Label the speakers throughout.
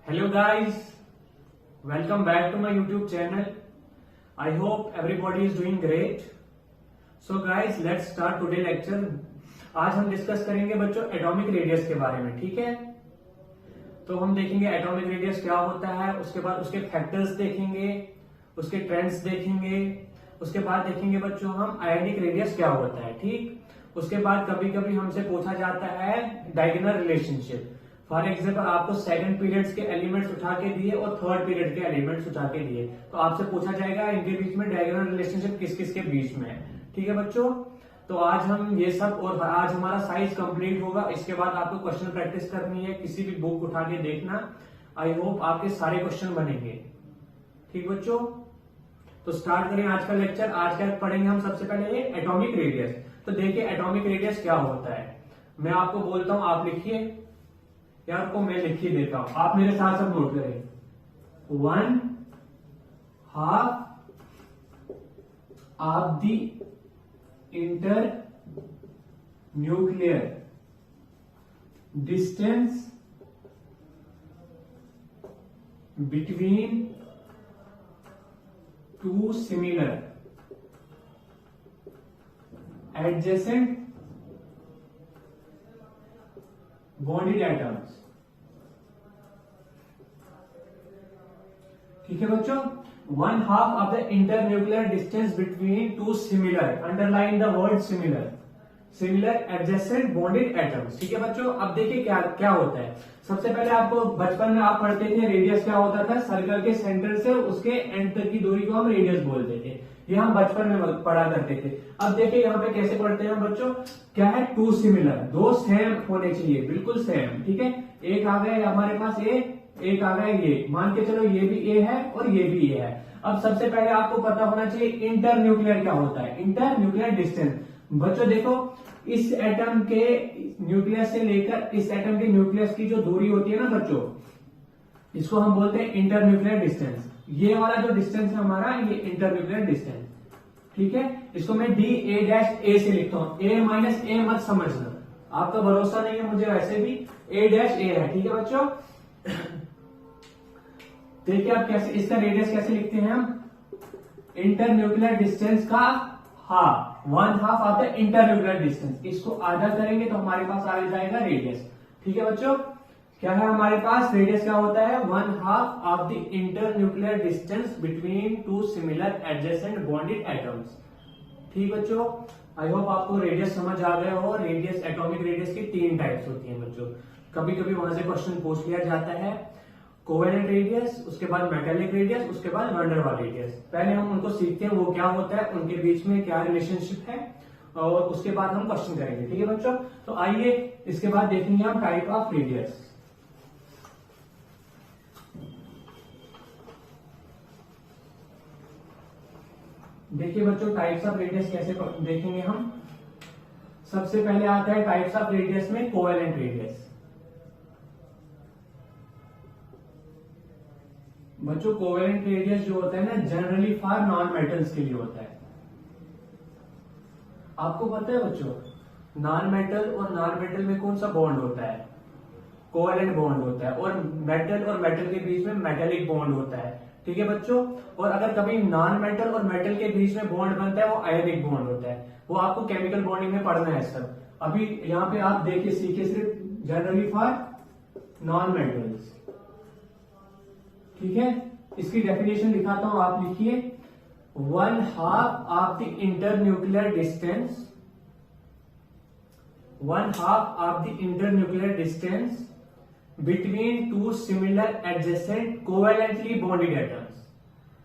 Speaker 1: Hello guys, welcome back to my YouTube channel. I hope everybody is doing great. So guys, let's start today lecture. आज हम discuss करेंगे बच्चों atomic radius के बारे में, ठीक है। तो हम देखेंगे एटॉमिक रेडियस क्या होता है, उसके बाद उसके फैक्टर्स देखेंगे, उसके ट्रेंड्स देखेंगे, उसके बाद देखेंगे बच्चों हम आयोनिक रेडियस क्या होता है, ठीक। उसके बाद कभी कभी हमसे पूछा जाता है डायगोनल रिलेशनशिप। फॉर एग्जाम्पल आपको सेकंड पीरियड्स के एलिमेंट्स उठा के दिए और थर्ड पीरियड के एलिमेंट्स उठा के दिए, तो आपसे पूछा जाएगा इनके बीच में डायगोनल रिलेशनशिप किस किस के बीच में है, ठीक है बच्चों। तो आज हम ये सब और आज हमारा साइज कंप्लीट होगा। इसके बाद आपको क्वेश्चन प्रैक्टिस करनी है, किसी भी बुक उठा के देखना। आई होप आपके सारे क्वेश्चन बनेंगे, ठीक बच्चों। तो स्टार्ट करें आज का लेक्चर। आज क्या पढ़ेंगे हम सबसे पहले एटॉमिक रेडियस। तो देखिए एटॉमिक रेडियस क्या होता है, मैं आपको बोलता हूं, आप लिखिए यार को मैं लिख ही देता हूं, आप मेरे साथ सब नोट करें। 1/2 of the internuclear distance between two similar adjacent bonded atoms, ठीक है बच्चों। 1/2 of the internuclear distance between two similar, underline the word similar, similar adjacent bonded atoms, ठीक है बच्चों। अब देखिए क्या क्या होता है। सबसे पहले आपको बचपन में आप पढ़ते थे रेडियस क्या होता था, सर्कल के सेंटर से उसके एंड तक की दूरी को हम रेडियस बोलते थे, ये हम बचपन में पढ़ा करते थे। अब देखिए यहाँ पे कैसे पढ़ते हैं बच्चों, क्या है, टू सिमिलर, दो सेम होने चाहिए, बिल्कुल सेम, ठीक है। एक आ गया हमारे पास ए, एक आ गया ये, मान के चलो ये भी ए है और ये भी ए है। अब सबसे पहले आपको पता होना चाहिए इंटर न्यूक्लियर क्या होता है, इंटर न्यूक्लियर डिस्टेंस। बच्चों देखो इस एटम के न्यूक्लियस से लेकर इस एटम के न्यूक्लियस की जो दूरी होती है ना बच्चों, इसको हम बोलते हैं इंटर न्यूक्लियर डिस्टेंस। ये वाला जो डिस्टेंस है हमारा, ये इंटर न्यूक्लियर डिस्टेंस, ठीक है। इसको मैं डी ए डैश ए से लिखता हूं, ए माइनस ए मत समझना, आपका भरोसा नहीं है मुझे, वैसे भी ए डैश ए है, ठीक है बच्चों। देखिए आप कैसे इसका रेडियस कैसे लिखते हैं हम, इंटर न्यूक्लियर डिस्टेंस का half, 1/2 of the internuclear distance, इसको आधा करेंगे तो हमारे पास आ जाएगा रेडियस, ठीक है बच्चों। क्या है हमारे पास रेडियस, क्या होता है, 1/2 of the internuclear distance between two similar adjacent bonded atoms, ठीक बच्चों। आई होप आपको रेडियस समझ आ गया हो। रेडियस, एटॉमिक रेडियस की 3 टाइप्स होती हैं बच्चों, कभी कभी वहां से क्वेश्चन पूछ लिया जाता है। कोवेलेंट रेडियस, उसके बाद मेटेलिक रेडियस, उसके बाद वैन डेर वाल्स रेडियस। पहले हम उनको सीखते हैं वो क्या होता है, उनके बीच में क्या रिलेशनशिप है, और उसके बाद हम क्वेश्चन करेंगे, ठीक है बच्चों। तो आइए इसके बाद देखेंगे हम टाइप ऑफ रेडियस। देखिए बच्चों टाइप्स ऑफ रेडियस कैसे देखेंगे हम। सबसे पहले आता है टाइप्स ऑफ रेडियस में कोवेलेंट रेडियस। बच्चों कोवेलेंट रेडियस जो होता है ना, जनरली फॉर नॉन मेटल्स के लिए होता है। आपको पता है बच्चों नॉन मेटल और नॉन मेटल में कौन सा बॉन्ड होता है, कोवेलेंट बॉन्ड होता है, और मेटल और मेटल के बीच में मेटेलिक बॉन्ड होता है, ठीक है बच्चों। और अगर कभी नॉन मेटल और मेटल के बीच में बॉन्ड बनता है वो आयोनिक बॉन्ड होता है, वो आपको केमिकल बॉन्डिंग में पढ़ना है सब। अभी यहाँ पे आप देखिए सीखे सिर्फ जनरली फॉर नॉन मेटल्स, ठीक है। इसकी डेफिनेशन दिखाता हूं, आप लिखिए 1/2 of the internuclear distance, 1/2 of the internuclear distance between two similar adjacent covalently bonded atoms,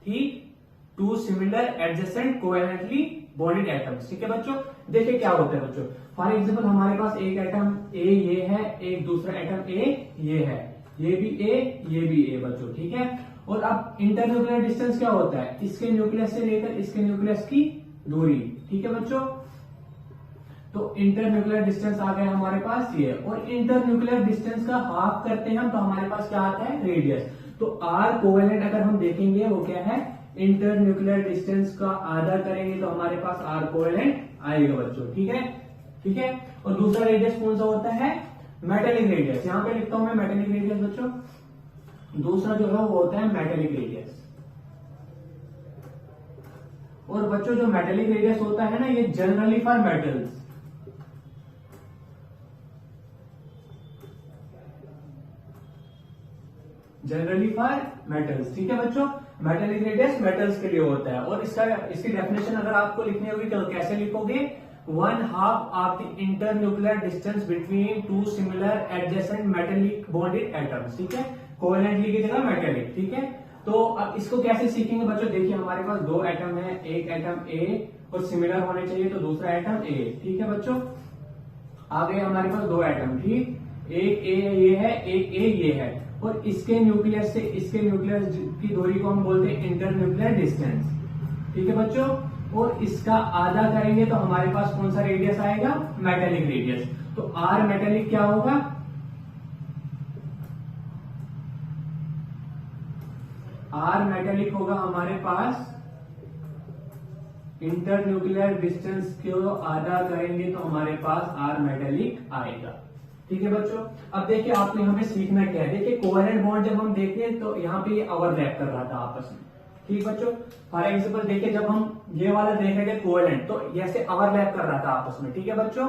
Speaker 1: ठीक, two similar adjacent covalently bonded atoms, ठीक है बच्चों। देखिए क्या होता है बच्चों, फॉर एग्जांपल हमारे पास एक एटम ए ये है, एक दूसरा एटम ए ये है, ये भी ए ये भी ए बच्चों, ठीक है। और अब इंटर न्यूक्लियर डिस्टेंस क्या होता है, इसके न्यूक्लियस से लेकर इसके न्यूक्लियस की दूरी, ठीक है बच्चों। तो इंटर न्यूक्लियर डिस्टेंस आ गया हमारे पास ये, और इंटर न्यूक्लियर डिस्टेंस का हाफ करते हैं हम तो हमारे पास क्या आता है, रेडियस। तो आर कोवेलेंट अगर हम देखेंगे वो क्या है, इंटर न्यूक्लियर डिस्टेंस का आधा करेंगे तो हमारे पास आर कोवेलेंट आएगा बच्चों, ठीक है, ठीक है। और दूसरा रेडियस कौन सा होता है, मेटेलिक रेडियस। यहां पे लिखता हूं मैं मेटेलिक रेडियस बच्चों, दूसरा जो है वो होता है मेटेलिक रेडियस। और बच्चों जो मेटेलिक रेडियस होता है ना, ये generally for metals, generally for metals, ठीक है बच्चों। मेटेलिक रेडियस मेटल्स के लिए होता है। और इसकी डेफिनेशन अगर आपको लिखनी होगी तो कैसे लिखोगे, 1/2 of the internuclear distance between two similar adjacent metallic bonded atoms, ठीक है। कोवेलेंटली की जगह मेटेलिक, ठीक है। तो अब इसको कैसे सीखेंगे बच्चों, देखिए हमारे पास दो एटम है, एक एटम ए और सिमिलर होने चाहिए तो दूसरा एटम ए, ठीक है बच्चों। आ गए हमारे पास दो एटम, ठीक, एक ए ये है, एक ए ये है, और इसके न्यूक्लियस से इसके न्यूक्लियस की दूरी को हम बोलते हैं इंटरन्यूक्लियर डिस्टेंस, ठीक है बच्चों। और इसका आधा करेंगे तो हमारे पास कौन सा रेडियस आएगा, मेटेलिक रेडियस। तो आर मेटेलिक क्या होगा, आर मेटेलिक होगा हमारे पास इंटरन्यूक्लियर डिस्टेंस को आधा करेंगे तो हमारे पास आर मेटेलिक आएगा, ठीक है बच्चों। अब देखिए आपने हमें सीखना क्या है, देखिए कोवेलेंट बॉन्ड जब हम देखते हैं तो यहाँ पे ये ओवरलैप कर रहा था आपस में, ठीक बच्चों। फॉर एग्जाम्पल देखिए जब हम ये वाला देखेंगे कोवेलेंट तो ऐसे ओवरलैप कर रहा था आपस में, ठीक है बच्चों,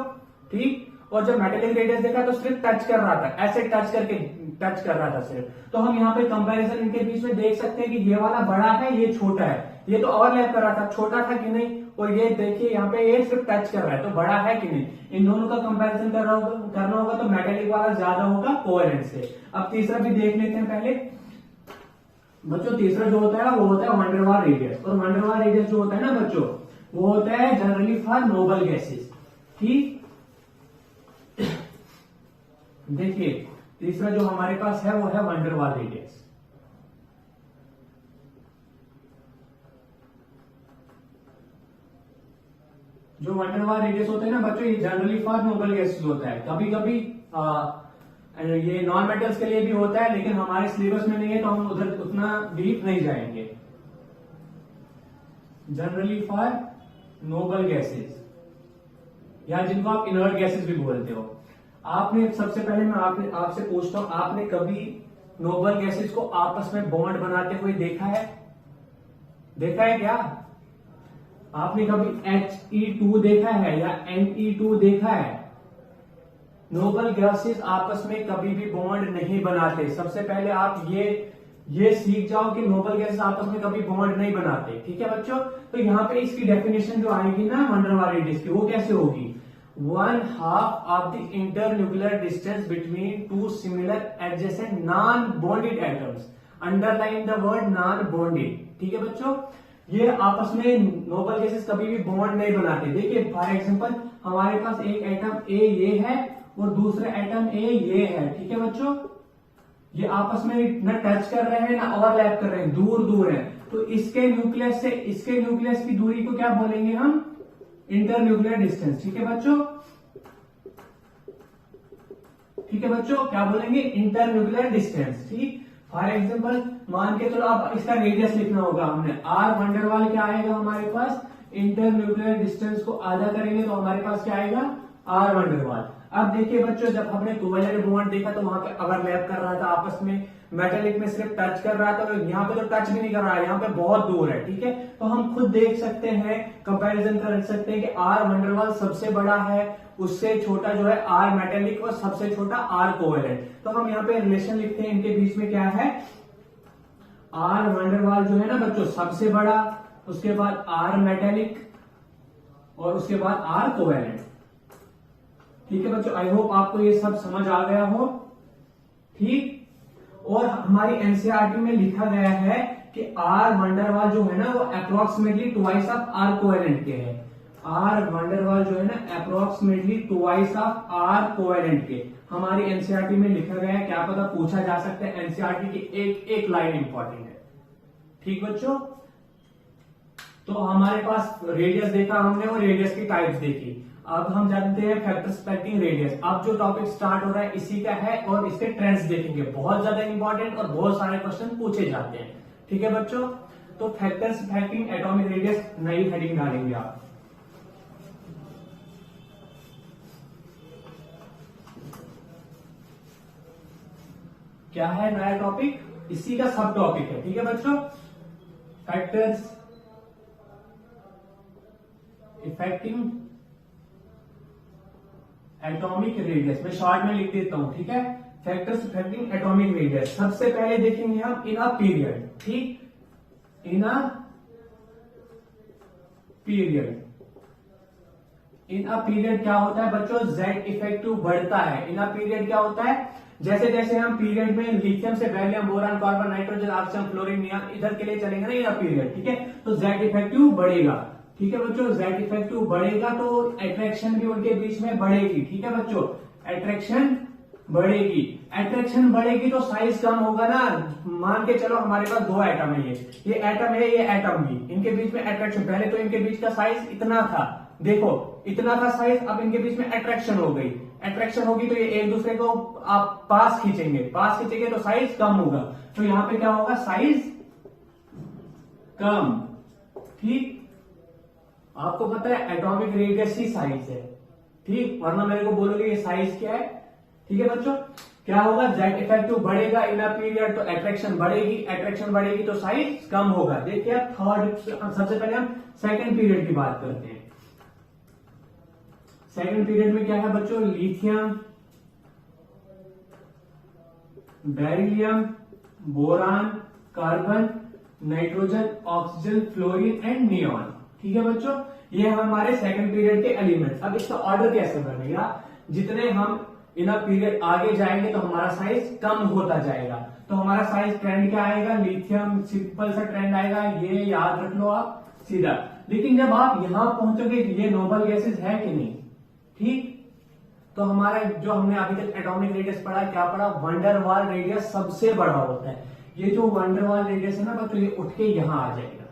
Speaker 1: ठीक। और जब मेटेलिक रेडियस देखा तो सिर्फ टच कर रहा था, ऐसे टच कर रहा था सिर्फ। तो हम यहाँ पे कंपैरिजन इनके बीच में देख सकते हैं कि ये वाला बड़ा है, ये छोटा है। ये तो ओवरलैप कर रहा था, छोटा था कि नहीं, और ये देखिए यहाँ पे ये सिर्फ टच कर रहा है, तो बड़ा है कि नहीं। इन दोनों का कंपैरिजन करना होगा तो मेटेलिक वाला ज्यादा होगा कोवेलेंट से। अब तीसरा भी देख लेते हैं पहले बच्चों। तीसरा जो होता है वो होता है वंडर वाल रेडियस। और वंडर वाल रेडियस जो होता है ना बच्चों, वो होता है जनरली फॉर नोबल गैसेस, ठीक। देखिए तीसरा जो हमारे पास है वो है वंडर वाल रेडियस। जो वंडर वाल रेडियस होता है ना बच्चों, ये जनरली फॉर नोबल गैसेस होता है। कभी कभी ये नॉन मेटल्स के लिए भी होता है, लेकिन हमारे सिलेबस में नहीं है तो हम उधर उतना डीप नहीं जाएंगे। जनरली फॉर नोबल गैसेस, या जिनको आप इनर्ट गैसेस भी बोलते हो। आपने सबसे पहले मैं आपसे पूछता हूं, आपने कभी नोबल गैसेस को आपस में बॉन्ड बनाते हुए देखा है? देखा है क्या? आपने कभी He2 देखा है या Ne2 देखा है? नोबल गैसेस आपस में कभी भी बॉन्ड नहीं बनाते। सबसे पहले आप ये सीख जाओ कि नोबल गैसेस आपस में कभी बॉन्ड नहीं बनाते, ठीक है बच्चों। तो यहाँ पे इसकी डेफिनेशन जो आएगी ना वंडर वाल रेडियस की, वो कैसे होगी, 1/2 of the internuclear distance between two similar adjacent non bonded atoms, underline the word non bonded, ठीक है बच्चों। ये आपस में नोबल गैसेस कभी भी बॉन्ड नहीं बनाते। देखिए फॉर एग्जांपल हमारे पास एक एटम ए ये है और दूसरा एटम ए ये है, ठीक है बच्चों। ये आपस में न टच कर रहे हैं ना ओवरलैप कर रहे हैं, दूर दूर है। तो इसके न्यूक्लियस से इसके न्यूक्लियस की दूरी को क्या बोलेंगे हम, इंटरन्यूक्लियर डिस्टेंस, ठीक है बच्चों। ठीक है बच्चों, क्या बोलेंगे, इंटरन्यूक्लियर डिस्टेंस, ठीक। फॉर एग्जाम्पल मान के चलो आप इसका रेडियस लिखना होगा हमने, आर वंडर वाल क्या आएगा हमारे पास, इंटरन्यूक्लियर डिस्टेंस को आधा करेंगे तो हमारे पास क्या आएगा, आर वंडर वाल। अब देखिए बच्चों जब हमने कोवेलेंट बॉन्ड देखा तो वहां पे ओवरलैप कर रहा था आपस में, मेटेलिक में सिर्फ टच कर रहा था, तो यहाँ पे तो टच भी नहीं कर रहा है, यहाँ पे बहुत दूर है, ठीक है। तो हम खुद देख सकते हैं, कंपैरिजन कर सकते हैं कि आर वंडर वाल सबसे बड़ा है, उससे छोटा जो है आर मेटेलिक और सबसे छोटा आर कोवेलेंट। तो हम यहाँ पे रिलेशन लिखते हैं इनके बीच में क्या है, आर वंडर वाल जो है ना बच्चों सबसे बड़ा, उसके बाद आर मेटेलिक और उसके बाद आर कोवेलेंट, ठीक है बच्चों। आई होप आपको ये सब समझ आ गया हो, ठीक। और हमारी एनसीईआरटी में लिखा गया है कि आर वंडर वाल जो है ना वो approximately twice of R covalent के है। आर वंडर वाल जो है ना approximately twice of R covalent के हमारी एनसीईआरटी में लिखा गया है। क्या पता पूछा जा सकता है, एनसीईआरटी की एक एक लाइन इंपॉर्टेंट है, ठीक बच्चों। तो हमारे पास रेडियस देखा हमने और रेडियस की टाइप्स देखी। अब हम जानते हैं फैक्टर स्प्लिटिंग रेडियस। अब जो टॉपिक स्टार्ट हो रहा है इसी का है और इसके ट्रेंड्स देखेंगे, बहुत ज्यादा इंपॉर्टेंट और बहुत सारे क्वेश्चन पूछे जाते हैं, ठीक है बच्चों। तो फैक्टर स्प्लिटिंग एटॉमिक रेडियस नई हेडिंग डालेंगे आप। क्या है नया टॉपिक, इसी का सब टॉपिक है, ठीक है बच्चों। फैक्टर्स इफेक्टिंग एटॉमिक रेडियस, मैं शॉर्ट में लिख देता हूं, ठीक है। Factors affecting atomic radius. सबसे पहले देखेंगे हम इन अ पीरियड, ठीक, इन a period. In a period क्या होता है बच्चों, जेड इफेक्टिव बढ़ता है। इन अ पीरियड क्या होता है, जैसे जैसे हम पीरियड में लिथियम से Valium, boron, carbon, nitrogen, oxygen, fluorine, neon इधर के लिए चलेंगे ना इन अ पीरियड, ठीक है, तो जेड इफेक्टिव बढ़ेगा, ठीक है बच्चों। जेड इफेक्टिव बढ़ेगा तो अट्रैक्शन भी उनके बीच में बढ़ेगी, ठीक है बच्चों। अट्रैक्शन बढ़ेगी, अट्रैक्शन बढ़ेगी तो साइज कम होगा ना। मान के चलो हमारे पास दो एटम है, ये एटम है, ये एटम भी, इनके बीच में अट्रैक्शन, पहले तो इनके बीच का साइज इतना था, देखो इतना था साइज, अब इनके बीच में अट्रैक्शन हो गई। अट्रैक्शन होगी तो ये एक दूसरे को आप पास खींचेंगे, पास खींचेंगे तो साइज कम होगा, तो यहां पे क्या होगा, साइज कम, ठीक। आपको पता है एटॉमिक रेडियस ही साइज है, ठीक, वरना मेरे को बोलोगे ये साइज क्या है, ठीक है बच्चों। क्या होगा, जेड इफेक्टिव बढ़ेगा इन अ पीरियड तो अट्रैक्शन बढ़ेगी, अट्रैक्शन बढ़ेगी तो साइज कम होगा। देखिए थर्ड, सबसे पहले हम सेकंड पीरियड की बात करते हैं। सेकंड पीरियड में क्या है बच्चों, lithium, beryllium, boron, carbon, nitrogen, oxygen, fluorine and neon, ठीक है बच्चों। ये हमारे सेकंड पीरियड के एलिमेंट्स। अब इसका ऑर्डर कैसे बनेगा, जितने हम इन अ पीरियड आगे जाएंगे तो हमारा साइज कम होता जाएगा, तो हमारा साइज ट्रेंड क्या आएगा, लिथियम, सिंपल सा ट्रेंड आएगा, ये याद रख लो आप सीधा। लेकिन जब आप यहां पहुंचोगे ये नोबल गैसेस है कि नहीं, ठीक, तो हमारा जो हमने अभी तक एटॉमिक रेडियस पढ़ा, क्या पढ़ा, वंडरवाल रेडियस सबसे बड़ा होता है। ये जो वंडरवाल रेडियस है ना बच्चों, ये उठ के यहां आ जाएगा,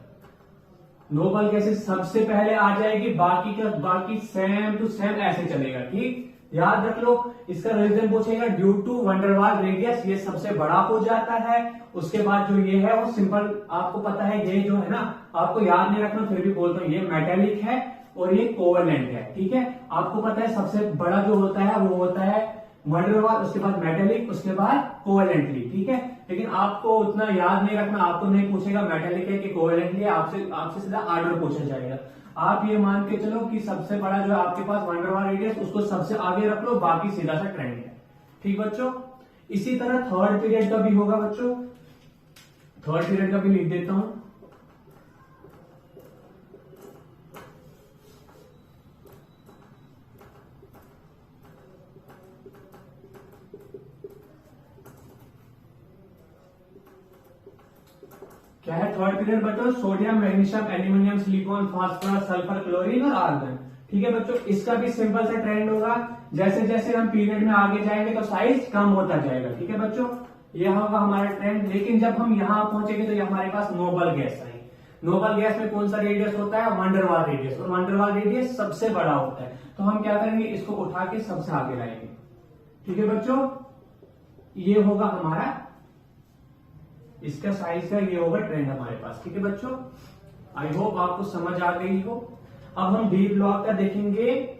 Speaker 1: नोबल गैसेस सबसे पहले आ जाएगी, बाकी सेम टू सेम ऐसे चलेगा, ठीक, याद रख लो। इसका रीजन पूछेगा, ड्यू टू वंडरवाल रेडियस ये सबसे बड़ा हो जाता है। उसके बाद जो ये है वो सिंपल, आपको पता है ये जो है ना, आपको याद नहीं रखना फिर भी बोलता हूं, ये मेटेलिक है और ये कोवेलेंट है, ठीक है। आपको पता है सबसे बड़ा जो होता है वो होता है वंडरवाल, उसके बाद मेटेलिक, उसके बाद कोवेलेंटली, ठीक है। लेकिन आपको उतना याद नहीं रखना, आपको नहीं पूछेगा मेटेलिक है कि कोवेलेंटली है, आपसे सीधा आर्डर पूछा जाएगा। आप ये मान के चलो कि सबसे बड़ा जो है आपके पास वंडरवाल रेडियस, उसको सबसे आगे रख लो, बाकी सीधा सा ट्रेंड है, ठीक बच्चों। इसी तरह थर्ड पीरियड का भी होगा बच्चों, थर्ड पीरियड का भी लिख देता हूं। क्या है थर्ड पीरियड बच्चों, sodium, magnesium, aluminium, silicon, phosphorus, sulphur, chlorine और आर्गन, ठीक है बच्चों। इसका भी सिंपल सा ट्रेंड होगा, जैसे जैसे हम पीरियड में आगे जाएंगे तो साइज कम होता जाएगा, ठीक है बच्चों। यह होगा हमारा ट्रेंड। लेकिन जब हम यहां पहुंचेंगे तो ये हमारे पास नोबल गैस आएगी। नोबल गैस में कौन सा रेडियस होता है, वंडरवाल रेडियस, और वंडरवाल रेडियस सबसे बड़ा होता है। तो हम क्या करेंगे, इसको उठा के सबसे आगे लाएंगे, ठीक है बच्चों। ये होगा हमारा, इसका साइज का ये होगा ट्रेंड हमारे पास, ठीक है बच्चों। आई होप आपको समझ आ गई हो। अब हम डी ब्लॉक का देखेंगे,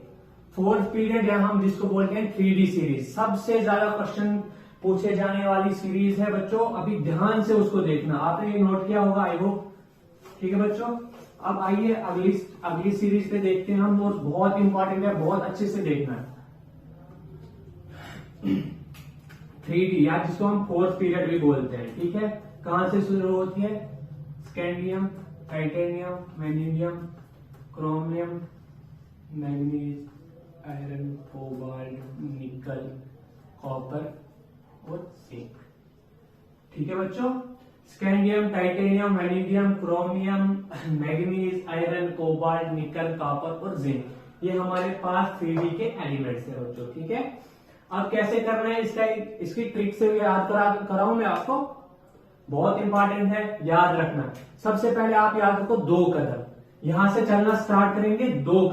Speaker 1: फोर्थ पीरियड, या हम जिसको बोलते हैं 3D सीरीज। सबसे ज्यादा क्वेश्चन पूछे जाने वाली सीरीज है बच्चों, अभी ध्यान से उसको देखना। आपने ये नोट किया होगा आई होप, ठीक है बच्चों। अब आइए अगली सीरीज पे देखते हैं हम, नोट बहुत इंपॉर्टेंट है, बहुत अच्छे से देखना है। 3D या जिसको हम फोर्थ पीरियड भी बोलते हैं, ठीक है। कहां से शुरू होती है, scandium, titanium, magnesium, chromium, manganese, iron, cobalt, निकल, कॉपर और जिंक, ठीक है बच्चों। Scandium, titanium, magnesium, chromium, manganese, iron, cobalt, निकल, कॉपर और जिंक, ये हमारे पास 3D के एलिमेंट्स है बच्चों, ठीक है। अब कैसे करना है इसकी ट्रिक से याद कराऊं मैं आपको, बहुत इंपॉर्टेंट है, याद रखना। सबसे पहले आप याद रखो 2 कदम, यहां से चलना स्टार्ट करेंगे, 2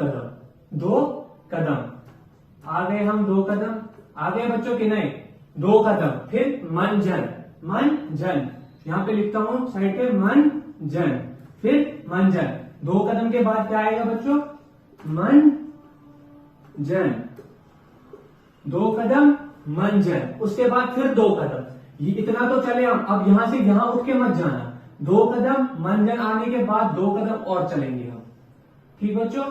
Speaker 1: कदम आ गए हम, 2 कदम आ गए बच्चों कि नहीं, 2 कदम, फिर मंजन, यहां पे लिखता हूं साइड पे मंजन, फिर मंजन। 2 कदम के बाद क्या आएगा बच्चों, मंजन, 2 कदम मंजन, उसके बाद फिर 2 कदम, ये इतना तो चले हम, अब यहां से यहां उठ के मत जाना, 2 कदम मंजन आने के बाद 2 कदम और चलेंगे हम। ठीक बच्चों,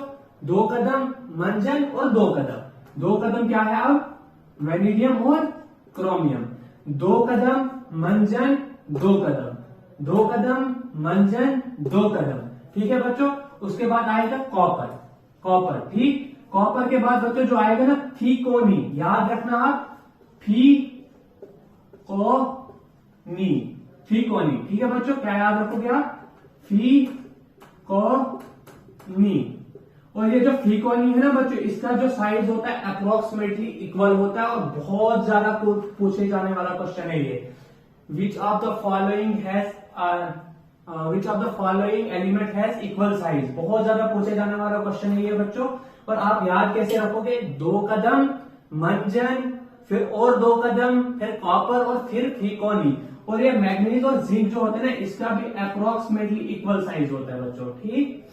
Speaker 1: 2 कदम मंजन और 2 कदम, 2 कदम क्या है अब, वेनेडियम और क्रोमियम, 2 कदम मंजन 2 कदम, 2 कदम मंजन 2 कदम। ठीक है बच्चों, उसके बाद आएगा कॉपर, कॉपर। ठीक, कॉपर के बाद बच्चों जो आएगा ना फीकोनी, याद रखना आप, फीकोनी, फीकोनी। ठीक है बच्चों, क्या याद रखोगे आप, फीकोनी। और ये जो फीकोनी है ना बच्चों, इसका जो साइज होता है अप्रोक्सीमेटली इक्वल होता है, और बहुत ज्यादा पूछे जाने वाला क्वेश्चन है ये। Which of the following element has equal size, बहुत ज्यादा पूछे जाने वाला क्वेश्चन है ये बच्चों। और आप याद कैसे रखोगे, 2 कदम मंजन, फिर और 2 कदम, फिर कॉपर और फिर फीकोनी। और ये मैग्नीज और जिंक जो होते हैं ना, इसका भी अप्रोक्सीमेटली इक्वल साइज होता है बच्चों। ठीक,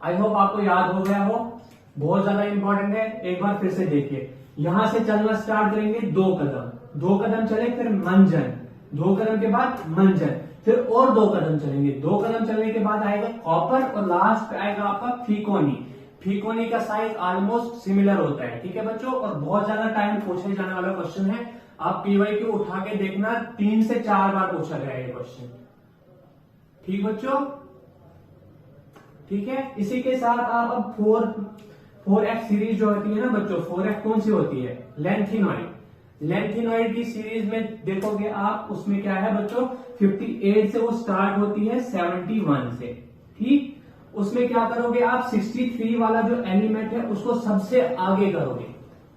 Speaker 1: आई होप आपको याद हो गया हो, बहुत ज्यादा इंपॉर्टेंट है। एक बार फिर से देखिए, यहां से चलना स्टार्ट करेंगे, 2 कदम, 2 कदम चले, फिर मंजन, 2 कदम के बाद मंजन, फिर और 2 कदम चलेंगे, 2 कदम चलने के बाद आएगा कॉपर, और लास्ट पे आएगा आपका फीकोनी। फीकोनी का साइज ऑलमोस्ट सिमिलर होता है। ठीक है बच्चों, और बहुत ज्यादा टाइम पूछे जाने वाला क्वेश्चन है। आप पीवाईक्यू उठा के देखना, 3 से 4 बार पूछा गया ये क्वेश्चन। ठीक बच्चों, ठीक है। इसी के साथ आप अब 4F सीरीज जो होती है ना बच्चों, 4F कौन सी होती है, लेंथिनॉइड। लेंथिनॉइड की सीरीज में देखोगे आप, उसमें क्या है बच्चों, 58 से वो स्टार्ट होती है 71 से। ठीक, उसमें क्या करोगे आप, 63 वाला जो एलिमेंट है उसको सबसे आगे करोगे,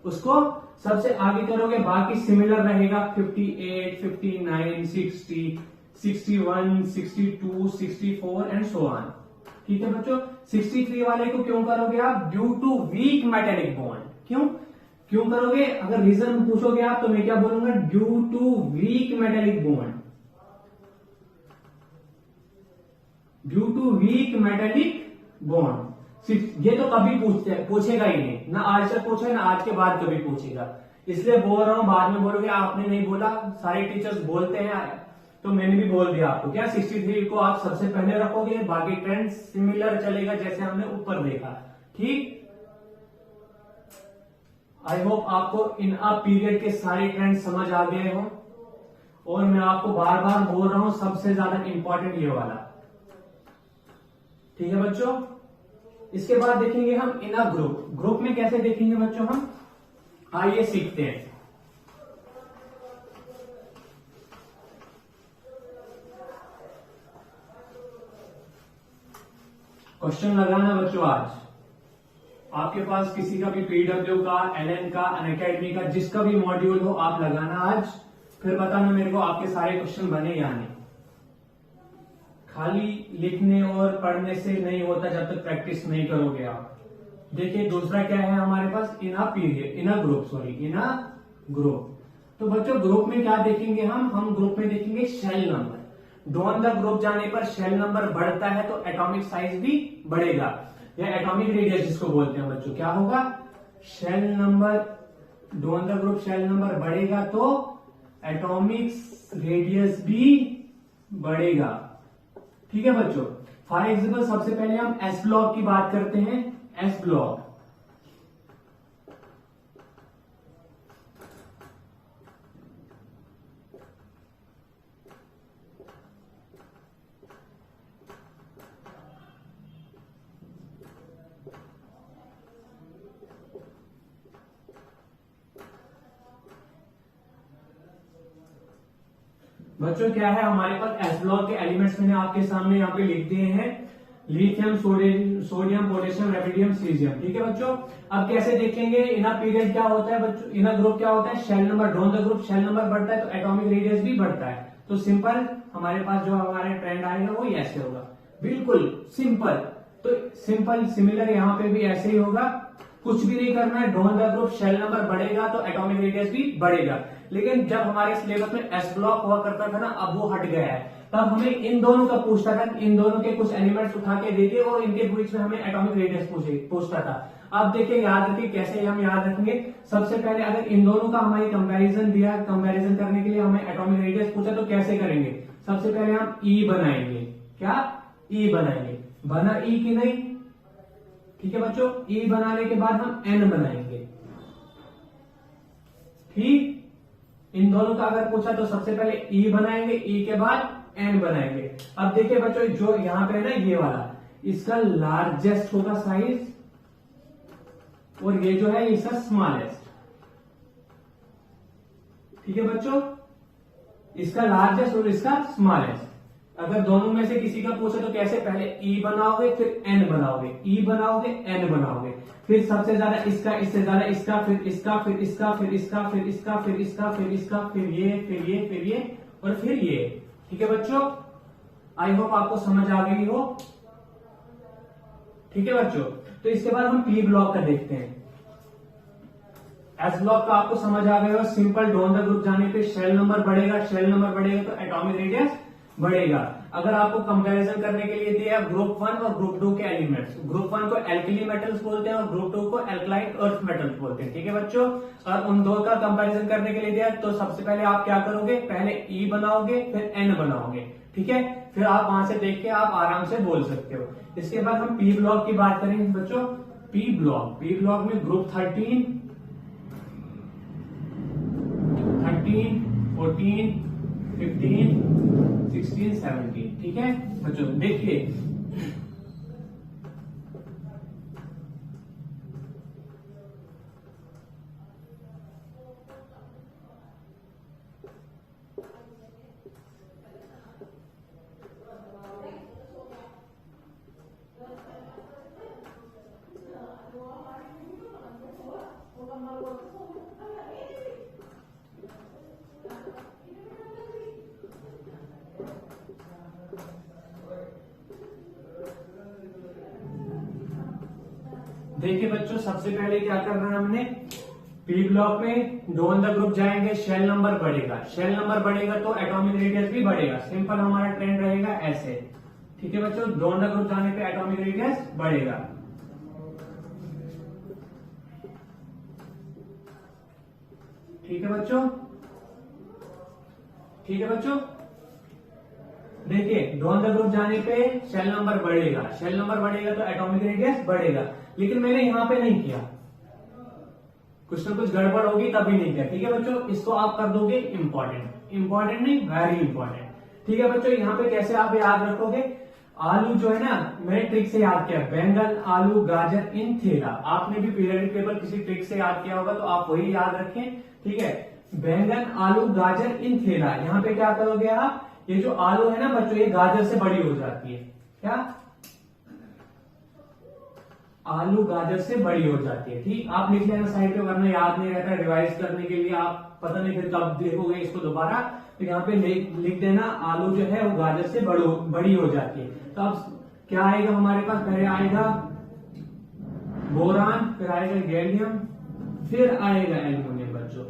Speaker 1: उसको सबसे आगे करोगे, बाकी सिमिलर रहेगा, 58, 59, 60, 61, 62, 64 एंड सो ऑन। ठीक है बच्चों, 63 वाले को क्यों करोगे आप, due to weak metallic bond. क्यों करोगे, अगर रीजन पूछोगे आप तो मैं क्या बोलूंगा, due to weak metallic bond, due to weak metallic bond. ये तो कभी पूछेगा ही नहीं, ना आज तक पूछा है, ना आज के बाद कभी पूछेगा। इसलिए बोल रहा हूं, बाद में बोलोगे आपने नहीं बोला, सारे टीचर्स बोलते हैं, तो मैंने भी बोल दिया आपको। क्या 63 को आप सबसे पहले रखोगे, बाकी ट्रेंड सिमिलर चलेगा जैसे हमने ऊपर देखा। ठीक, आई होप आपको इन अ पीरियड के सारे ट्रेंड समझ आ गए हो। और मैं आपको बार बार बोल रहा हूं, सबसे ज्यादा इंपॉर्टेंट ये वाला। ठीक है बच्चों, इसके बाद देखेंगे हम इन अ ग्रुप। ग्रुप में कैसे देखेंगे बच्चों हम, आइए सीखते हैं। क्वेश्चन लगाना बच्चों, आज आपके पास किसी का भी पीडब्ल्यू का, एलएन का, अनअकैडमी का, जिसका भी मॉड्यूल हो आप लगाना आज, फिर बताना मेरे को आपके सारे क्वेश्चन बने या नहीं। खाली लिखने और पढ़ने से नहीं होता जब तक प्रैक्टिस नहीं करोगे आप। देखिए दूसरा क्या है हमारे पास, इन a period, in a group. तो बच्चों ग्रुप में क्या देखेंगे हम ग्रुप में देखेंगे shell number. Down the group जाने पर शेल नंबर बढ़ता है तो एटॉमिक साइज भी बढ़ेगा, या एटॉमिक रेडियस जिसको बोलते हैं बच्चों, क्या होगा, shell number, down the group shell number बढ़ेगा तो एटॉमिक रेडियस भी बढ़ेगा। ठीक है बच्चों, फॉर एग्जाम्पल सबसे पहले हम एस ब्लॉक की बात करते हैं। एस ब्लॉक, बच्चों क्या है हमारे पास एस ब्लॉक के एलिमेंट्स मैंने आपके सामने यहाँ पे लिख दिए हैं, lithium, sodium, potassium, radium, caesium. ठीक है बच्चों, अब कैसे देखेंगे, इना पीरियड क्या होता है बच्चों, इना ग्रुप क्या होता है, shell number, down the group shell number बढ़ता है तो एटॉमिक रेडियस भी बढ़ता है। तो सिंपल हमारे पास जो हमारे ट्रेंड आएगा वो ऐसे होगा, बिल्कुल सिंपल। तो सिंपल सिमिलर यहाँ पे भी ऐसे ही होगा, कुछ भी नहीं करना है, down the group shell number बढ़ेगा तो एटॉमिक रेडियस भी बढ़ेगा। लेकिन जब हमारे सिलेबस में एस ब्लॉक हुआ करता था ना, अब वो हट गया है। तब हमें इन दोनों का पूछता था, इन दोनों के कुछ एलिमेंट्स उठा के देते और इनके बीच में हमें एटॉमिक रेडियस पूछता था। अब देखिए याद रखिए कैसे हम याद रखेंगे। सबसे पहले अगर इन दोनों का हमारी कंपैरिजन दिया, कंपैरिजन करने के लिए हमें एटॉमिक रेडियस पूछा तो कैसे करेंगे। सबसे पहले हम ई बनाएंगे। क्या ई बनाएंगे, बना ई की नहीं, ठीक है बच्चों। ई बनाने के बाद हम एन बनाएंगे। ठीक, इन दोनों का अगर पूछा तो सबसे पहले ई बनाएंगे, ई के बाद एन बनाएंगे। अब देखिए बच्चों जो यहां पे है ना ये वाला, इसका लार्जेस्ट होगा साइज और ये जो है इसका स्मॉलेस्ट। ठीक है बच्चों, इसका लार्जेस्ट और इसका स्मॉलेस्ट। अगर दोनों में से किसी का पूछे तो कैसे, पहले ई बनाओगे फिर एन बनाओगे, ई बनाओगे एन बनाओगे, फिर सबसे ज्यादा इसका, इससे ज्यादा इसका, फिर इसका, फिर इसका, फिर इसका, फिर इसका, फिर इसका, फिर इसका, फिर ये, फिर ये, फिर ये और फिर ये। ठीक है बच्चों, आई होप आपको समझ आ गई हो। ठीक है बच्चों, तो इसके बाद हम पी ब्लॉक का देखते हैं। एस ब्लॉक का आपको समझ आ गया हो। सिंपल डॉन द ग्रुप जाने पे शेल नंबर बढ़ेगा, शेल नंबर बढ़ेगा तो एटॉमिक रेडियस बढ़ेगा। अगर आपको कंपैरिजन करने के लिए दिया ग्रुप 1 और ग्रुप 2 के एलिमेंट्स, ग्रुप 1 को एल्कली मेटल्स बोलते हैं और ग्रुप 2 को एल्कलाइन अर्थ मेटल्स बोलते हैं। ठीक है बच्चों, और उन दो का कंपैरिजन करने के लिए दिया तो सबसे पहले आप क्या करोगे, पहले ई बनाओगे फिर एन बनाओगे। ठीक है, फिर आप वहां से देख के आप आराम से बोल सकते हो। इसके बाद हम पी ब्लॉक की बात करेंगे बच्चों। पी ब्लॉक में ग्रुप 13, 14, 15, 16, 17। ठीक है बच्चों, देखिए देखिए बच्चों, सबसे पहले क्या करना है हमने, पी ब्लॉक में डॉन द ग्रुप जाएंगे, शेल नंबर बढ़ेगा, शेल नंबर बढ़ेगा तो एटॉमिक रेडियस भी बढ़ेगा। सिंपल हमारा ट्रेंड रहेगा ऐसे। ठीक है बच्चों, डॉन द ग्रुप जाने पे एटॉमिक रेडियस बढ़ेगा। ठीक है बच्चों, ठीक है बच्चों, देखिए डॉन द ग्रुप जाने पे शेल नंबर बढ़ेगा, शेल नंबर बढ़ेगा तो एटॉमिक रेडियस बढ़ेगा। लेकिन मैंने यहां पे नहीं किया, कुछ ना कुछ गड़बड़ होगी तभी नहीं किया। ठीक है बच्चों, इसको आप कर दोगे इंपॉर्टेंट, इंपॉर्टेंट नहीं वेरी इंपॉर्टेंट। ठीक है बच्चों, यहाँ पे कैसे आप याद रखोगे, आलू जो है ना, मैंने ट्रिक से याद किया, बैंगन आलू गाजर इन थैला। आपने भी पीरियडिक टेबल किसी ट्रिक से याद किया होगा तो आप वही याद रखें। ठीक है, बैंगन आलू गाजर इन थैला। यहाँ पे क्या करोगे आप, ये जो आलू है ना बच्चों ये गाजर से बड़ी हो जाती है। क्या, आलू गाजर से बड़ी हो जाती है। ठीक, आप लिख लेना साइड पे, वरना याद नहीं रहता। रिवाइज करने के लिए आप पता नहीं फिर कब देखोगे इसको दोबारा, तो यहाँ पे लिख देना आलू जो है वो गाजर से बड़ी हो जाती है। तो अब क्या आएगा हमारे पास, पहले आएगा बोरान, फिर आएगा गैलियम, फिर आएगा एल्यूमिनियम बच्चों।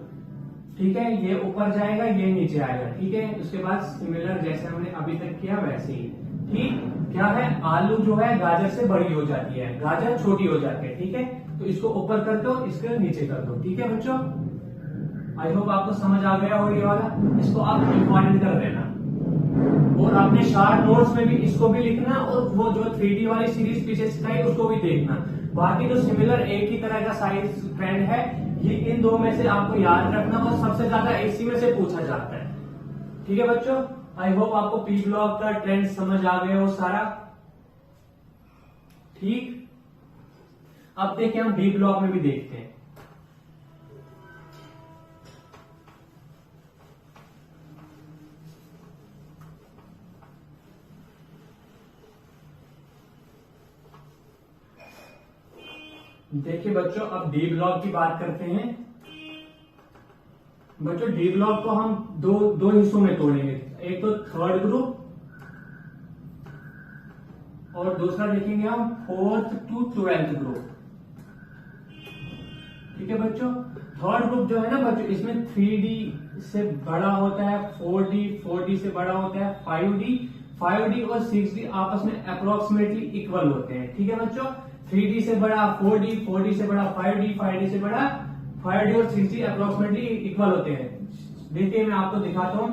Speaker 1: ठीक है, ये ऊपर जाएगा ये नीचे आएगा। ठीक है, उसके बाद सिमिलर जैसे हमने अभी तक किया वैसे ही। ठीक, क्या है, आलू जो है गाजर से बड़ी हो जाती है, गाजर छोटी हो जाती है। ठीक है, तो इसको ऊपर कर दो, इसको नीचे कर दो। ठीक है बच्चों, आई होप आपको समझ आ गया हो ये वाला। इसको आप इंपॉर्टेंट कर देना और अपने शार्ट नोट्स में भी इसको भी लिखना, और वो जो 3D वाली सीरीज पीछे सिखाई उसको भी देखना। बाकी जो सिमिलर एक ही तरह का साइज ट्रेंड है, ये इन दो में से आपको याद रखना और सबसे ज्यादा इसी में से पूछा जाता है। ठीक है बच्चों, आई होप आपको पी ब्लॉक का ट्रेंड समझ आ गया हो सारा। ठीक, अब देखिए हम डी ब्लॉक में भी देखते हैं। देखिए बच्चों, अब डी ब्लॉक की बात करते हैं। बच्चों डी ब्लॉक को हम दो हिस्सों में तोड़ेंगे, एक तो थर्ड ग्रुप और दूसरा देखेंगे हम 4th to 12th ग्रुप। ठीक है बच्चों, थर्ड ग्रुप जो है ना बच्चों, इसमें 3D से बड़ा होता है, 4D से बड़ा होता है, 5D और 6D आपस में अप्रोक्सीमेटली इक्वल होते हैं। ठीक है बच्चों, 3D से बड़ा 4D, 4D से बड़ा 5D, 5D से बड़ा 5D और 6D अप्रोक्सीमेटली इक्वल होते हैं। देखिए मैं आपको दिखाता हूं।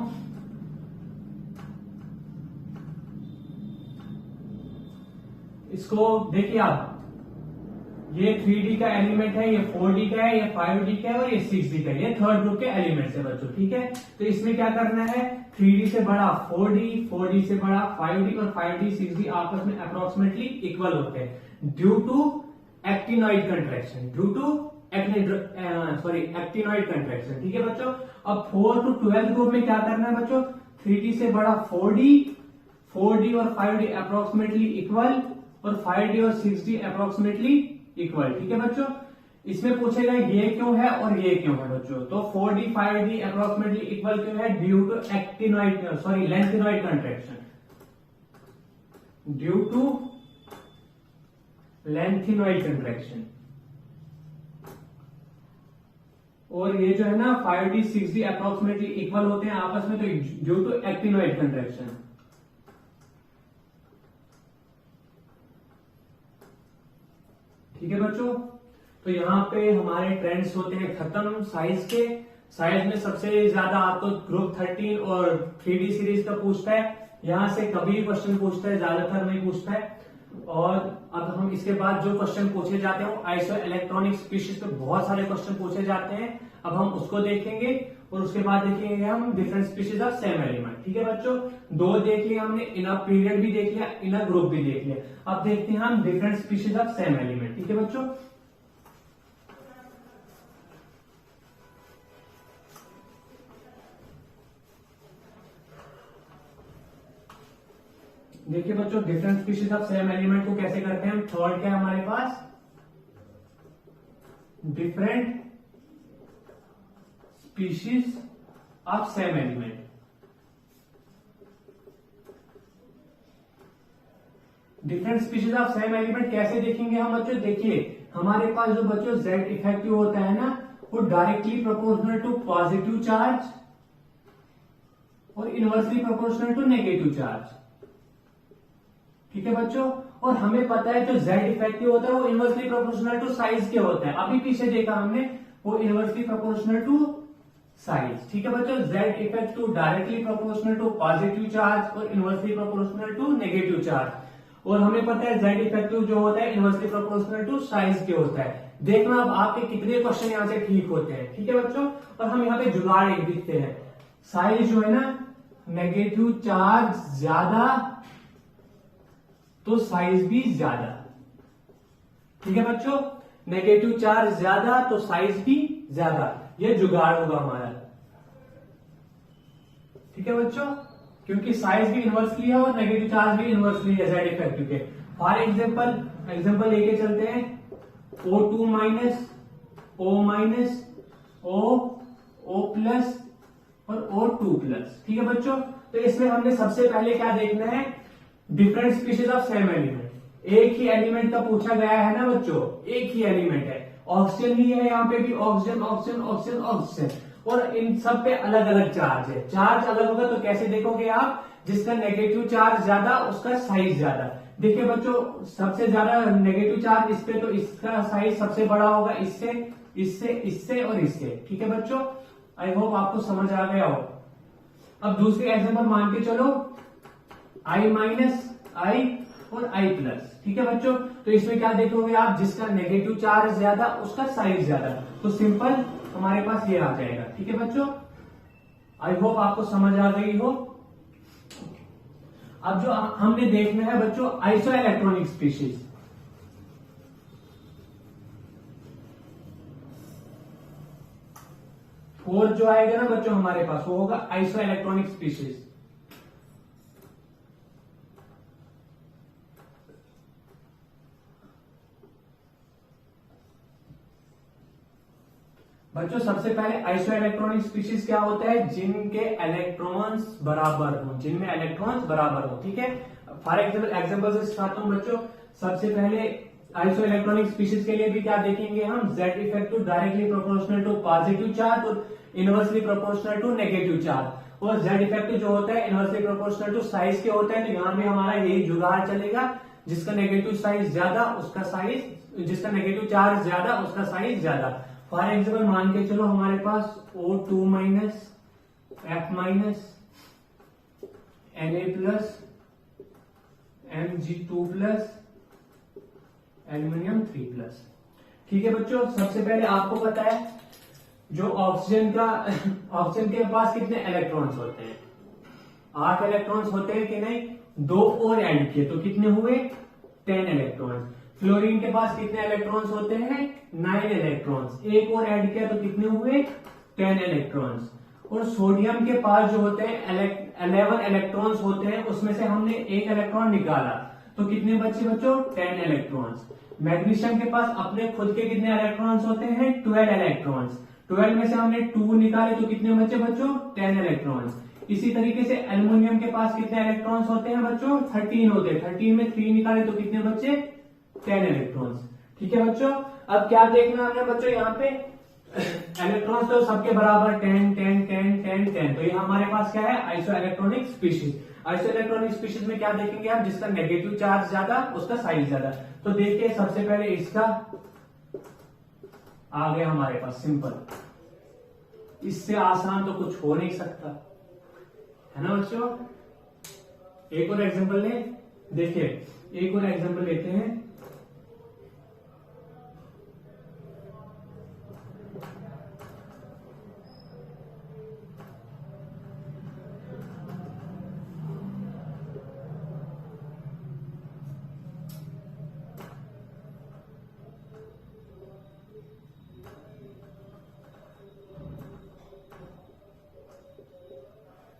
Speaker 1: इसको देखिए आप, ये 3D का एलिमेंट है, ये 4D का है, ये 5D का है और ये 6D का है। ये थर्ड ग्रुप के एलिमेंट्स है बच्चों, ठीक है। तो इसमें क्या करना है, 3D से बड़ा 4D, 4D से बड़ा 5D और 5D 6D आपस में अप्रोक्सीमेटली इक्वल होते हैं due to actinoid contraction, due to actinoid contraction, ठीक है बच्चों। अब 4 to 12 ग्रुप में क्या करना है बच्चों, 3D से बड़ा 4D, 4D और 5D अप्रोक्सीमेटली इक्वल और 5D और 6D अप्रोक्सीमेटली इक्वल, ठीक है बच्चों। इसमें पूछेगा ये क्यों है और ये क्यों है बच्चों। तो 4D 5D अप्रोक्सीमेटली इक्वल क्यों है, due to lanthanoid contraction, due to lanthanoid contraction. और ये जो है ना 5D 6D अप्रोक्सीमेटली इक्वल होते हैं आपस में, तो ड्यू टू एक्टिनॉइड कंट्रैक्शन। ठीक है बच्चों। तो यहाँ पे हमारे ट्रेंड्स होते हैं खत्म साइज के। साइज में सबसे ज्यादा आपको ग्रुप 13 और 3D सीरीज का पूछता है, यहां से कभी क्वेश्चन पूछता है, ज्यादातर नहीं पूछता है। और अब हम इसके बाद जो क्वेश्चन पूछे जाते हैं आइसो इलेक्ट्रॉनिक स्पीशीज पे बहुत सारे क्वेश्चन पूछे जाते हैं। अब हम उसको देखेंगे और उसके बाद देखेंगे हम different species of same element, ठीक है बच्चों। दो देख लिया हमने, इन अ पीरियड भी देख लिया, इन अ ग्रुप भी देख लिया। अब देखते हैं हम different species of same element, ठीक है बच्चों। देखिए बच्चों, different species of same element को कैसे करते हैं हम। थर्ड क्या है हमारे पास, different species of same element. Different species of same element कैसे देखेंगे हम बच्चों। देखिए हमारे पास जो बच्चों जेड इफेक्टिव होता है ना, वो directly proportional to positive charge और inversely proportional to negative charge, ठीक है बच्चों। और हमें पता है जो Z इफेक्टिव होता है वो इनवर्सली प्रोपोर्शनल टू साइज के होता है। अभी पीछे देखा हमने, वो इनवर्सली प्रोपोर्शनल टू साइज, ठीक है बच्चों। Z effective directly proportional to positive charge और inversely proportional to negative charge. और हमें पता है Z इफेक्टिव जो होता है इनवर्सली प्रोपोर्शनल टू साइज के होता है। देखना अब आपके कितने क्वेश्चन यहाँ से ठीक होते हैं, ठीक है बच्चों। और हम यहाँ पे जुगाड़ एक दिखते हैं, साइज जो है ना नेगेटिव चार्ज ज्यादा तो साइज भी ज्यादा, ठीक है बच्चों। नेगेटिव चार्ज ज्यादा तो साइज भी ज्यादा, ये जुगाड़ होगा हमारा, ठीक है बच्चों। क्योंकि साइज भी इनवर्सली है और नेगेटिव चार्ज भी इनवर्सली है जेड इफेक्टिव के। फॉर एग्जांपल लेके चलते हैं O2 minus, O minus, O plus और O2 प्लस, ठीक है बच्चों। तो इसमें हमने सबसे पहले क्या देखना है, different species of same element. एक ही एलिमेंट का पूछा गया है ना बच्चों, एक ही एलिमेंट है, ऑक्सीजन ही है, यहाँ पे भी ऑक्सीजन ऑक्सीजन ऑक्सीजन ऑक्सीजन, और इन सब पे अलग अलग चार्ज है। चार्ज अलग होगा तो कैसे देखोगे आप, जिसका नेगेटिव चार्ज ज्यादा उसका साइज ज्यादा। देखिए बच्चों, सबसे ज्यादा नेगेटिव चार्ज इस पे, तो इसका साइज सबसे बड़ा होगा इससे, इससे, इससे और इससे, ठीक है बच्चों। आई होप आपको समझ आ गया हो। अब दूसरी एग्जाम्पल मान के चलो, I माइनस, I और I प्लस, ठीक है बच्चों। तो इसमें क्या देखोगे आप, जिसका नेगेटिव चार्ज ज्यादा उसका साइज ज्यादा, तो सिंपल हमारे पास ये आ जाएगा, ठीक है बच्चों। आई होप आपको समझ आ गई हो। अब जो हमने देखना है बच्चों आइसो इलेक्ट्रॉनिक स्पीशीज। फोर्थ जो आएगा ना बच्चों हमारे पास, वो होगा आइसो इलेक्ट्रॉनिक स्पीशीज। बच्चों सबसे पहले आइसो इलेक्ट्रॉनिक स्पीशीज क्या होता है, जिनके इलेक्ट्रॉन्स बराबर हो, जिनमें इलेक्ट्रॉन्स बराबर हो, ठीक है। फॉर एग्जाम्पल से सिखाता हूं बच्चों। सबसे पहले आइसो इलेक्ट्रॉनिक स्पीशीज के लिए भी क्या देखेंगे हम, Z effective directly proportional to positive charge और inversely proportional to negative charge. और Z इफेक्टिव जो होता है इनवर्सली प्रोपोर्शनल टू साइज के होता है। तो यहाँ पे हमारा यही जुगाड़ चलेगा, जिसका नेगेटिव साइज ज्यादा उसका साइज, जिसका नेगेटिव चार्ज ज्यादा उसका साइज ज्यादा। फॉर एग्जाम्पल मान के चलो हमारे पास O2 minus F minus Na plus Mg2 plus aluminium 3 plus. ठीक है बच्चों, सबसे पहले आपको पता है जो ऑक्सीजन के पास कितने इलेक्ट्रॉन्स होते हैं, 8 इलेक्ट्रॉन्स होते हैं कि नहीं, 2 और ऐड किए तो कितने हुए 10 इलेक्ट्रॉन्स। फ्लोरीन के पास कितने इलेक्ट्रॉन्स होते हैं 9 इलेक्ट्रॉन्स, एक और ऐड किया तो कितने हुए 10 इलेक्ट्रॉन्स। और सोडियम के पास जो होते हैं 11 इलेक्ट्रॉन्स होते हैं, उसमें से हमने एक इलेक्ट्रॉन निकाला तो कितने बचे बच्चों 10 इलेक्ट्रॉन्स। मैग्नीशियम के पास अपने खुद के कितने इलेक्ट्रॉन्स होते हैं 12 इलेक्ट्रॉन्स, 12 में से हमने 2 निकाले तो कितने बचे बच्चों 10 इलेक्ट्रॉन्स। इसी तरीके से एल्युमिनियम के पास कितने इलेक्ट्रॉन्स होते हैं बच्चों 13 होते हैं, 13 में 3 निकाले तो कितने बचे 10 इलेक्ट्रॉन्स। ठीक है बच्चों, अब क्या देखना हमने बच्चों यहाँ पे इलेक्ट्रॉन्स तो सबके बराबर 10 10 10 10 10, तो ये हमारे पास क्या है iso electronic species. Iso electronic species में क्या देखेंगे आप, जिसका नेगेटिव चार्ज ज्यादा उसका साइज ज्यादा। तो देखिए सबसे पहले इसका आ गया हमारे पास सिंपल, इससे आसान तो कुछ हो नहीं सकता है ना बच्चों। एक और एग्जांपल ले, देखिए एक और एग्जांपल लेते हैं।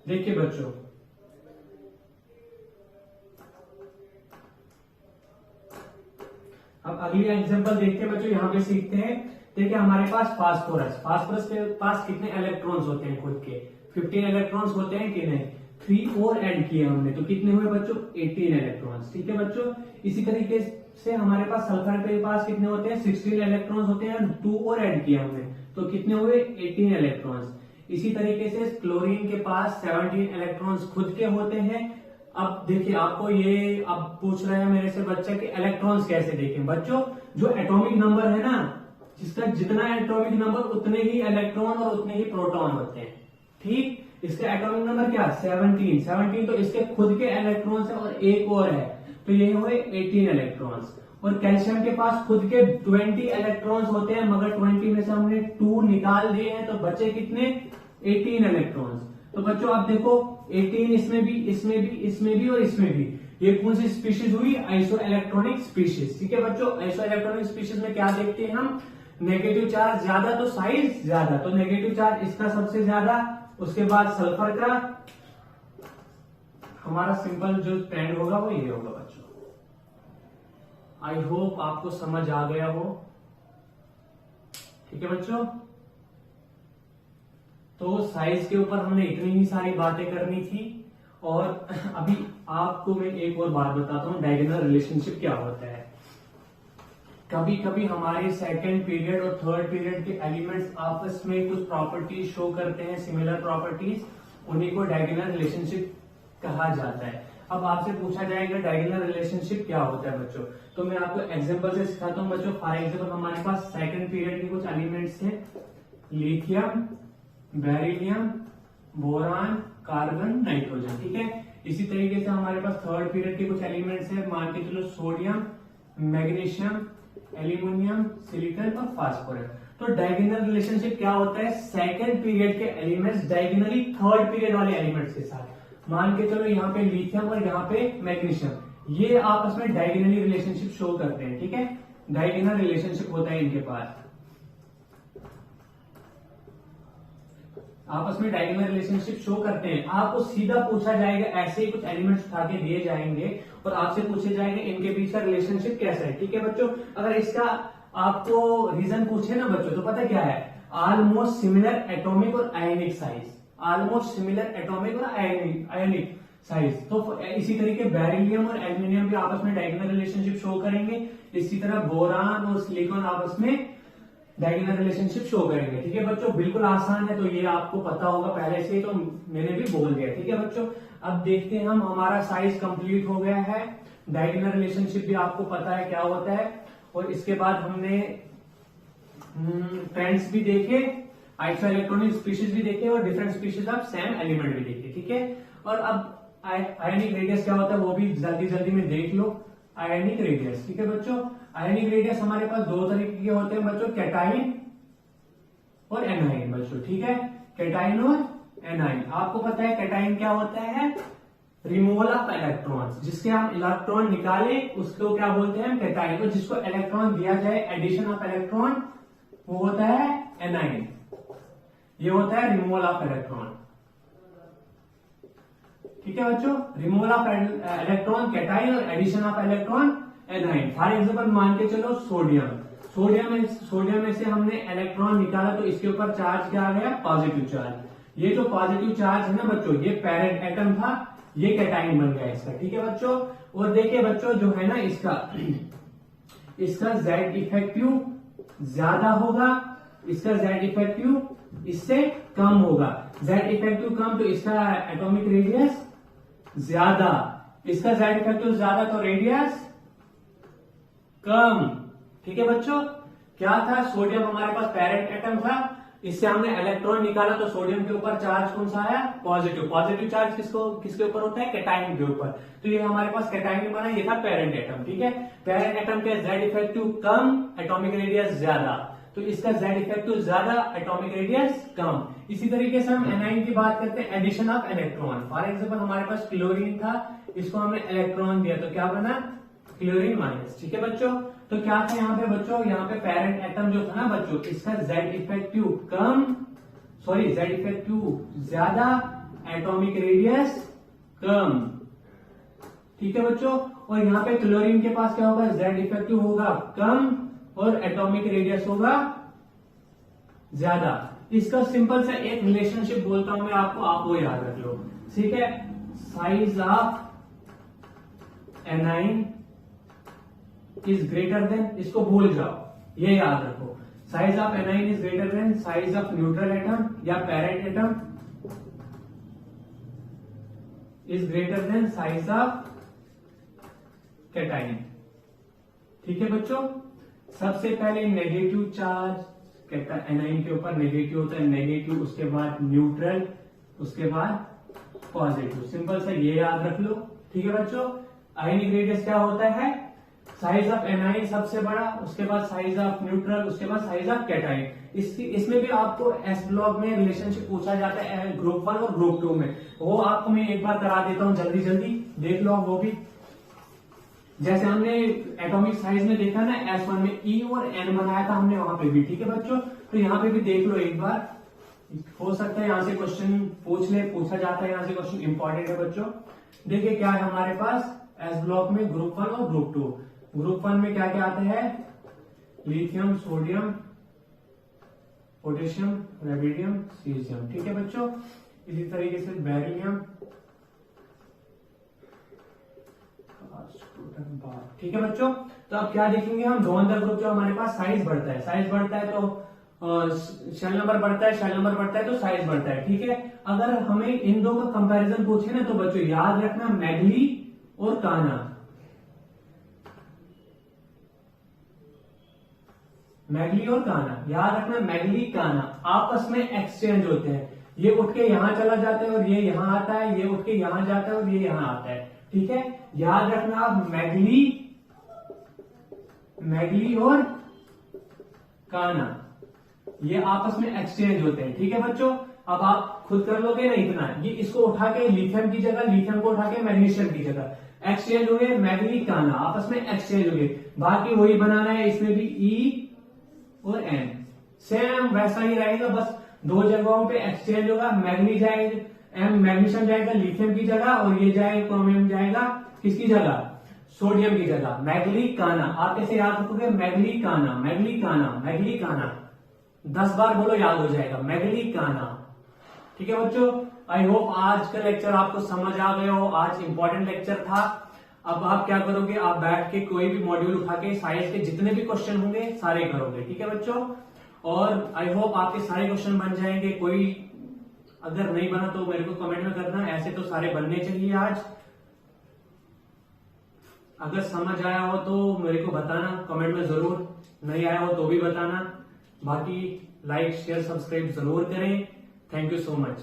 Speaker 1: देखिए बच्चों अब अगली एग्जांपल देखते हैं बच्चों, यहां पे सीखते हैं। देखिए हमारे पास फास्फोरस के पास कितने इलेक्ट्रॉन्स होते हैं खुद के 15 इलेक्ट्रॉन्स होते हैं कि नहीं, 3 और ऐड किए हमने तो कितने हुए बच्चों 18 इलेक्ट्रॉन्स। ठीक है बच्चों, इसी तरीके से हमारे पास सल्फर के पास कितने होते हैं 16 इलेक्ट्रॉन्स होते हैं, 2 और ऐड किए हमने तो कितने हुए 18 इलेक्ट्रॉन्स। इसी तरीके से क्लोरीन के पास 17 इलेक्ट्रॉन्स खुद के होते हैं। अब देखिए आपको ये अब पूछ रहे हैं मेरे से बच्चा कि इलेक्ट्रॉन्स कैसे देखें। बच्चों जो एटॉमिक नंबर है ना, जिसका जितना एटॉमिक नंबर उतने ही इलेक्ट्रॉन और उतने ही प्रोटॉन होते हैं। ठीक, इसका एटॉमिक नंबर क्या 17 तो इसके खुद के इलेक्ट्रॉन्स है और एक और है तो ये हुए 18 इलेक्ट्रॉन्स। और कैल्शियम के पास खुद के 20 इलेक्ट्रॉन्स होते हैं, मगर 20 में से हमने 2 निकाल दिए हैं तो बचे कितने 18 इलेक्ट्रॉन्स। तो बच्चों आप देखो 18 इसमें भी इसमें भी इसमें भी और इसमें भी, ये कौन सी स्पीशीज हुई आइसो इलेक्ट्रॉनिक स्पीशीज। ठीक है बच्चों, आइसो इलेक्ट्रॉनिक स्पीशीज में क्या देखते हैं हम, नेगेटिव चार्ज ज्यादा तो साइज ज्यादा, तो नेगेटिव चार्ज इसका सबसे ज्यादा, उसके बाद सल्फर का। हमारा सिंपल जो ट्रेंड होगा वो ये होगा बच्चों। आई होप आपको समझ आ गया हो। ठीक है बच्चों, तो साइज के ऊपर हमने इतनी ही सारी बातें करनी थी। और अभी आपको मैं एक और बात बताता हूं, डायगोनल रिलेशनशिप क्या होता है। कभी कभी हमारे सेकंड पीरियड और थर्ड पीरियड के एलिमेंट्स आपस में कुछ प्रॉपर्टीज शो करते हैं, सिमिलर प्रॉपर्टीज, उन्हीं को डायगोनल रिलेशनशिप कहा जाता है। अब आपसे पूछा जाएगा डायगोनल रिलेशनशिप क्या होता है बच्चों, तो मैं आपको एग्जांपल से सिखाता हूं बच्चों। फॉर एग्जांपल हमारे पास सेकंड पीरियड के कुछ एलिमेंट्स हैं, lithium, beryllium, boron, carbon, nitrogen. ठीक है, इसी तरीके से हमारे पास थर्ड पीरियड के कुछ एलिमेंट्स हैं, मान के चलो सोडियम, मैग्नीशियम, एल्यूमिनियम, सिलिकॉन और फास्फोरस। तो डायगोनल रिलेशनशिप क्या होता है, सेकंड पीरियड के एलिमेंट्स डायगोनली थर्ड पीरियड वाले एलिमेंट्स के साथ। मान के चलो यहाँ पे लिथियम और यहाँ पे मैग्नीशियम, ये आपस में डायगोनली रिलेशनशिप शो करते हैं। ठीक है, डायगोनल रिलेशनशिप होता है इनके पास, आपस में डायगोनल रिलेशनशिप शो करते हैं। आपको सीधा पूछा जाएगा, ऐसे ही कुछ एलिमेंट्स उठा के दिए जाएंगे और आपसे पूछे जाएंगे इनके बीच का रिलेशनशिप कैसा है। ठीक है बच्चों, अगर इसका आपको रीजन पूछे ना बच्चों, तो पता क्या है, ऑलमोस्ट सिमिलर एटॉमिक और आयनिक साइज, ऑलमोस्ट सिमिलर एटॉमिक और आयनिक साइज। तो इसी तरीके बेरिलियम और एल्यूमिनियम भी आपस में डायगोनल रिलेशनशिप शो करेंगे। इसी तरह बोरान और सिलिकॉन आपस में डायगोनल रिलेशनशिप शो करेंगे। ठीक है बच्चों, बिल्कुल आसान है, तो ये आपको पता होगा पहले से ही, तो मैंने भी बोल दिया। ठीक है बच्चों, अब देखते हैं हम, हमारा साइज कंप्लीट हो गया है। डायगोनल रिलेशनशिप भी आपको पता है क्या होता है। और इसके बाद हमने फ्रेंड्स भी देखे, आइसोइलेक्ट्रॉनिक स्पीशीज भी देखे और different species of same element भी देखे, ठीक है। और अब आयनिक रेडियस क्या होता है वो भी जल्दी जल्दी में देख लो। आयनिक रेडियस, ठीक है बच्चों। आयनिक रेडियस हमारे पास दो तरीके के होते हैं बच्चों, कैटाइन और एनाइन बच्चों, ठीक है। कैटाइन और एनाइन, आपको पता है कैटाइन क्या होता है, रिमूवल ऑफ इलेक्ट्रॉन्स, जिसके हम इलेक्ट्रॉन निकाले उसको क्या बोलते हैं कैटाइन, और जिसको इलेक्ट्रॉन दिया जाए एडिशन ऑफ इलेक्ट्रॉन वो होता है एनाइन। ये होता है रिमूवल ऑफ इलेक्ट्रॉन, ठीक है बच्चों। रिमूवल ऑफ इलेक्ट्रॉन कैटाइन और addition of electron anion. For example मान के चलो सोडियम, सोडियम में से हमने इलेक्ट्रॉन निकाला तो इसके ऊपर चार्ज क्या आ गया, पॉजिटिव चार्ज। ये जो पॉजिटिव चार्ज है ना बच्चों, ये पेरेंट एटम था, ये कैटाइन बन गया इसका, ठीक है बच्चों। और देखिए बच्चों जो है ना इसका जेड इफेक्टिव ज्यादा होगा, इसका जेड इफेक्टिव इससे कम होगा। जेड इफेक्टिव कम तो इसका एटॉमिक रेडियस ज्यादा, इसका जेड इफेक्टिव ज्यादा तो रेडियस कम, ठीक है बच्चों। क्या था, सोडियम हमारे पास पेरेंट एटम था, इससे हमने इलेक्ट्रॉन निकाला तो सोडियम के ऊपर चार्ज कौन सा आया, पॉजिटिव। पॉजिटिव चार्ज किसके ऊपर होता है, कैटाइन के ऊपर। तो ये हमारे पास कैटाइन बना, ये था पेरेंट एटम, ठीक है। पेरेंट एटम के जेड इफेक्टिव कम, एटॉमिक रेडियस ज्यादा, तो इसका जेड इफेक्टिव ज्यादा, एटॉमिक रेडियस कम। इसी तरीके से हम एनाइन की बात करते हैं, addition of electron. For example हमारे पास क्लोरीन था, इसको हमने इलेक्ट्रॉन दिया तो क्या बना, क्लोरीन माइनस, ठीक है बच्चों। तो क्या था यहाँ पे बच्चों, यहाँ पे पेरेंट एटम जो था ना बच्चों, इसका जेड इफेक्टिव कम, सॉरी जेड इफेक्टिव ज्यादा, एटॉमिक रेडियस कम, ठीक है बच्चों। और यहाँ पे क्लोरीन के पास क्या होगा, जेड इफेक्टिव होगा कम और एटॉमिक रेडियस होगा ज्यादा। इसका सिंपल सा एक रिलेशनशिप बोलता हूं मैं आपको, आप वो याद रख लो, ठीक है। Size of anion is greater than, इसको भूल जाओ, ये याद रखो, size of anion is greater than size of neutral atom या parent atom is greater than size of cation, ठीक है बच्चों। सबसे पहले नेगेटिव चार्ज एनाइन के ऊपर नेगेटिव होता है, नेगेटिव, उसके बाद न्यूट्रल, उसके बाद पॉजिटिव, सिंपल सा ये याद रख लो, ठीक है बच्चों। आयनिक रेडियस क्या होता है, साइज ऑफ एनाइन सबसे बड़ा, उसके बाद साइज ऑफ न्यूट्रल, उसके बाद साइज ऑफ कैटाइन। इसमें भी आपको एस ब्लॉक में रिलेशनशिप पूछा जाता है ग्रुप 1 और ग्रुप 2 में, वो आपको मैं एक बार करा देता हूं, जल्दी जल्दी देख लो आप वो भी। जैसे हमने एटॉमिक साइज में देखा ना, S1 में E और N बनाया था हमने वहां पे भी, ठीक है बच्चों। तो यहाँ पे भी देख लो एक बार, हो सकता है यहां से क्वेश्चन पूछा जाता है, यहां से क्वेश्चन इंपॉर्टेंट है बच्चों। देखिए क्या है हमारे पास एस ब्लॉक में, ग्रुप 1 और ग्रुप 2। ग्रुप 1 में क्या क्या आते हैं, lithium, sodium, potassium, radium, caesium, ठीक है बच्चों। इसी तरीके से बेरिलियम, ठीक है बच्चों। तो अब क्या देखेंगे हम, दो अंदर ग्रुप जो हमारे पास साइज बढ़ता है, साइज बढ़ता है तो शेल नंबर बढ़ता है, शेल नंबर बढ़ता है तो साइज बढ़ता है, ठीक है। अगर हमें इन दो का कंपैरिजन पूछे ना तो बच्चों याद रखना मैगली और काना, मैगली और काना याद रखना, मैगली काना आपस में एक्सचेंज होते हैं, ये उठ के यहां चला जाता है और ये यहां आता है, ये उठ के यहां जाता है और ये यहां आता है, ठीक है। याद रखना आप मैगली और काना ये आपस में एक्सचेंज होते हैं, ठीक है बच्चों। अब आप खुद कर लोगे ना इतना, ये इसको उठा के लिथियम की जगह, लिथियम को उठा के मैग्नीशियम की जगह एक्सचेंज हो गए, मैगनी काना आपस में एक्सचेंज हो गए। बाकी वही बनाना है, इसमें भी E और N सेम वैसा ही रहेगा, बस दो जगहों पे एक्सचेंज होगा, मैग्नी जाएगा, मैग्नीशियम जाएगा लिथियम की जगह और ये जाएगा क्रोमियम जाएगा किसकी जगह, सोडियम की जगह, मैगली काना। आप कैसे याद रखोगे, मैगली काना, मैगली काना, मैगली काना, 10 बार बोलो याद हो जाएगा, मैगली काना, ठीक है बच्चों। आई होप आज का लेक्चर आपको समझ आ गया हो, आज इंपॉर्टेंट लेक्चर था। अब आप क्या करोगे, आप बैठ के कोई भी मॉड्यूल उठा के साइंस के जितने भी क्वेश्चन होंगे सारे करोगे, ठीक है बच्चों। और आई होप आपके सारे क्वेश्चन बन जाएंगे, कोई अगर नहीं बना तो मेरे को कमेंट में करना, ऐसे तो सारे बनने चाहिए आज। अगर समझ आया हो तो मेरे को बताना कमेंट में जरूर, नहीं आया हो तो भी बताना। बाकी लाइक शेयर सब्सक्राइब जरूर करें। Thank you so much.